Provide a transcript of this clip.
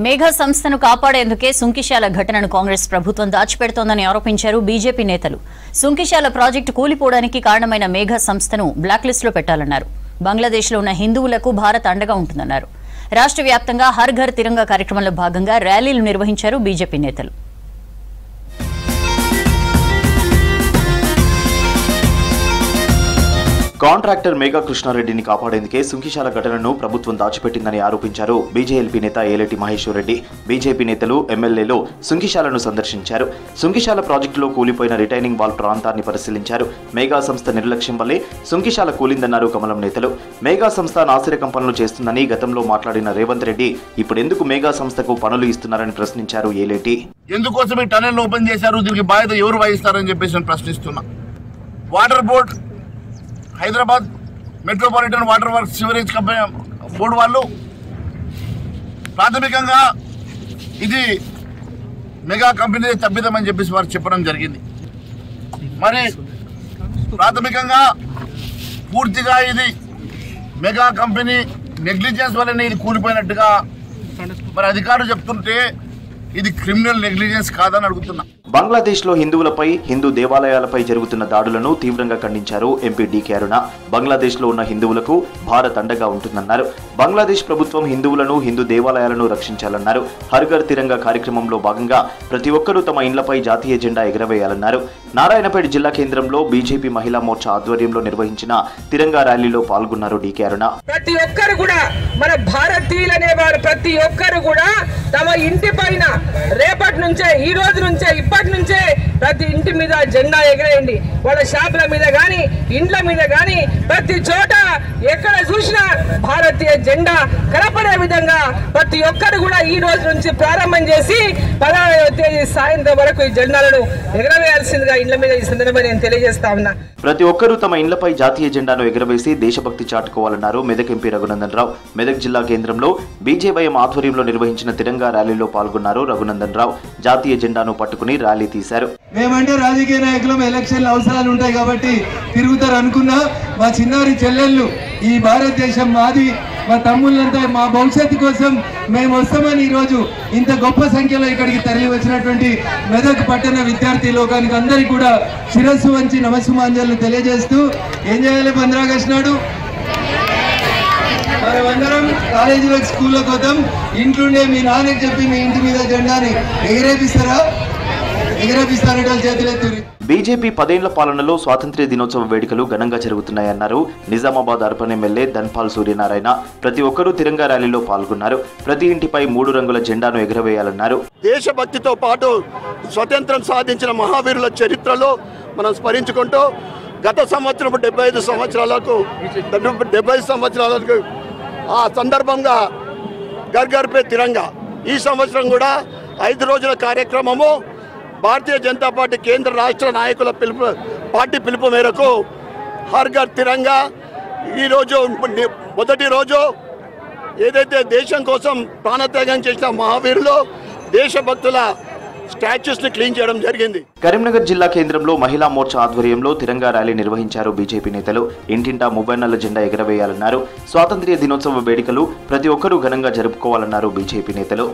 మేఘా సంస్థను కాపాడేందుకే సుంకిశాల ఘటనను కాంగ్రెస్ ప్రభుత్వం దాచిపెడుతోందని ఆరోపించారు బీజేపీ నేతలు. సుంకిశాల ప్రాజెక్టు కూలిపోవడానికి కారణమైన మేఘా సంస్థను బ్లాక్ లిస్టులో పెట్టాలన్నారు. బంగ్లాదేశ్లో ఉన్న హిందువులకు భారత్ అండగా ఉంటుందన్నారు. రాష్ట్ర వ్యాప్తంగా హర్ ఘర్ తిరంగా కార్యక్రమంలో భాగంగా ర్యాలీలు నిర్వహించారు బీజేపీ నేతలు. కాంట్రాక్టర్ మేఘా కృష్ణారెడ్డిని కాపాడేందుకే సుంకిశాల ఘటనను ప్రభుత్వం దాచిపెట్టిందని ఆరోపించారు బీజేఎల్పీ నేత ఏలేటి మహేశ్వర్ రెడ్డి. బీజేపీ నేతలు ఎమ్మెల్యేలు సుంకిశాలను సందర్శించారు. సుంకిశాల ప్రాజెక్టులో కూలిపోయిన రిటైనింగ్ వాల్ ప్రాంతాన్ని పరిశీలించారు. మేఘా సంస్థ నిర్లక్ష్యం వల్లే సుంకిశాల కూలిందన్నారు కమలం నేతలు. మేఘా సంస్థ నాసిరకం పనులు చేస్తుందని గతంలో మాట్లాడిన రేవంత్ రెడ్డి ఇప్పుడెందుకు మేఘా సంస్థకు పనులు ఇస్తున్నారని ప్రశ్నించారు ఏలేటి. ఎందుకోసం ఈ టనెల్ ఓపెన్ చేశారు, దీనికి బాధ్యత ఎవరు వహిస్తారని చెప్పేసి ప్రశ్నిస్తున్నా. Water board Hyderabad metropolitan water works sewerage company board వాళ్ళు ప్రాథమికంగా ఇది మెగా కంపెనీ తప్పిదమని చెప్పేసి వారు చెప్పడం జరిగింది. మరి ప్రాథమికంగా పూర్తిగా ఇది మెగా కంపెనీ నెగ్లిజెన్స్ వల్లనే ఇది కూలిపోయినట్టుగా మరి అధికారులు చెప్తుంటే ఇది క్రిమినల్ నెగ్లిజెన్స్ కాదని అడుగుతున్నా. బంగ్లాదేశ్లో హిందువులపై, హిందూ దేవాలయాలపై జరుగుతున్న దాడులను తీవ్రంగా ఖండించారు ఎంపీ డీకే అరుణ. బంగ్లాదేశ్లో ఉన్న హిందువులకు భారత్ అండగా ఉంటుందన్నారు. బంగ్లాదేశ్ ప్రభుత్వం హిందువులను, హిందూ దేవాలయాలను రక్షించాలన్నారు. హర్ ఘర్ తిరంగా కార్యక్రమంలో భాగంగా ప్రతి ఒక్కరూ తమ ఇండ్లపై జాతీయ జెండా ఎగరవేయాలన్నారు. నారాయణపేట జిల్లా కేంద్రంలో బీజేపీ మహిళా మోర్చా ఆధ్వర్యంలో నిర్వహించిన తిరంగా ర్యాలీలో పాల్గొన్నారు డీకే అరుణ. ప్రతి ఒక్కరు కూడా మన భారతీయులనే వారు ప్రతి ఒక్కరు కూడా తమ ఇంటి పైన రేపటి నుంచే, ఈ రోజు నుంచే, ఇప్పటి నుంచే ప్రతి ఇంటి మీద జెండా ఎగరేయండి. వాళ్ళ షాపుల మీద గాని, ఇండ్ల మీద గాని ప్రతి చోట ఎక్కడ చూసినా భారతీయ జెండా కనపడే విధంగా ప్రతి ఒక్కరు కూడా ఈ రోజు నుంచి ప్రారంభం చేసి 16వ తేదీ సాయంత్రం వరకు ఈ జెండాలను ఎగరవేయాల్సిందిగా ఇండ్ల మీద ఈ సందర్భంగా నేను తెలియజేస్తా ఉన్నా. ప్రతి ఒక్కరూ తమ ఇండ్లపై జాతీయ జెండాను ఎగరవేసి దేశభక్తి చాటుకోవాలన్నారు మెదక్ ఎంపీ రఘునందన్ రావు. మెదక్ జిల్లా కేంద్రంలో బీజేవైఎం ఆధ్వర్యంలో నిర్వహించిన తిరంగా ర్యాలీలో పాల్గొన్నారు రఘునందన్ రావు. జాతీయ జెండాను పట్టుకుని ర్యాలీ తీశారు. మేమంటే రాజకీయ నాయకులం, ఎలక్షన్ల అవసరాలు ఉంటాయి కాబట్టి తిరుగుతారు అనుకున్నా, మా చిన్నారి చెల్లెళ్ళు ఈ భారతదేశం మాది, మా తమ్ముళ్ళంతా మా భవిష్యత్తు కోసం మేము వస్తామని ఈరోజు ఇంత గొప్ప సంఖ్యలో ఇక్కడికి తరలి వచ్చినటువంటి మెదక్ పట్టణ విద్యార్థి లోకానికి అందరికీ కూడా శిరస్సు వంచి నమస్సుమాంజలు తెలియజేస్తూ ఏం చేయాలి 15 ఆగస్టు నాడు మనమందరం కాలేజీలకు స్కూళ్ళకు వద్దాం. ఇంట్లోనే మీ నాన్నకి చెప్పి మీ ఇంటి మీద జెండాని ఎగరేపిస్తారా? ఎగరేపిస్తారట చేతులెత్తురి. బీజేపీ 10 ఏళ్ల పాలనలో స్వాతంత్ర్య దినోత్సవ వేడుకలు ఘనంగా జరుగుతున్నాయన్నారు నిజామాబాద్ అర్బన్ ఎమ్మెల్యే ధన్పాల్ సూర్యనారాయణ. ప్రతి ఒక్కరూ తిరంగా ర్యాలీలో పాల్గొన్నారు. ప్రతి ఇంటిపై 3 రంగుల జెండాను ఎగరవేయాలన్నారు. దేశభక్తితో పాటు స్వతంత్రం సాధించిన మహావీరుల చరిత్రలో మనం స్మరించుకుంటూ గత సంవత్సరం 75 సంవత్సరాలకు ఆ సందర్భంగా ఘర్ ఘర్ పే తిరంగా ఈ సంవత్సరం కూడా 5 రోజుల కార్యక్రమము భారతీయ జనతా పార్టీ కేంద్ర రాష్ట్ర నాయకుల పార్టీ పిలుపు మేరకు హర్ ఘర్ తిరంగా ఈరోజు మొదటి రోజు ఏదైతే దేశం కోసం ప్రాణత్యాగం చేసిన మహావీరులు దేశభక్తుల స్టాచ్యూస్ ని క్లీన్ చేయడం జరిగింది. కరీంనగర్ జిల్లా కేంద్రంలో మహిళా మోర్చా ఆధ్వర్యంలో తిరంగా ర్యాలీ నిర్వహించారు బీజేపీ నేతలు. ఇంటింటా 30 నల్ల జెండా ఎగరవేయాలన్నారు. స్వాతంత్ర్య దినోత్సవ వేడుకలు ప్రతి ఒక్కరూ ఘనంగా జరుపుకోవాలన్నారు బీజేపీ నేతలు.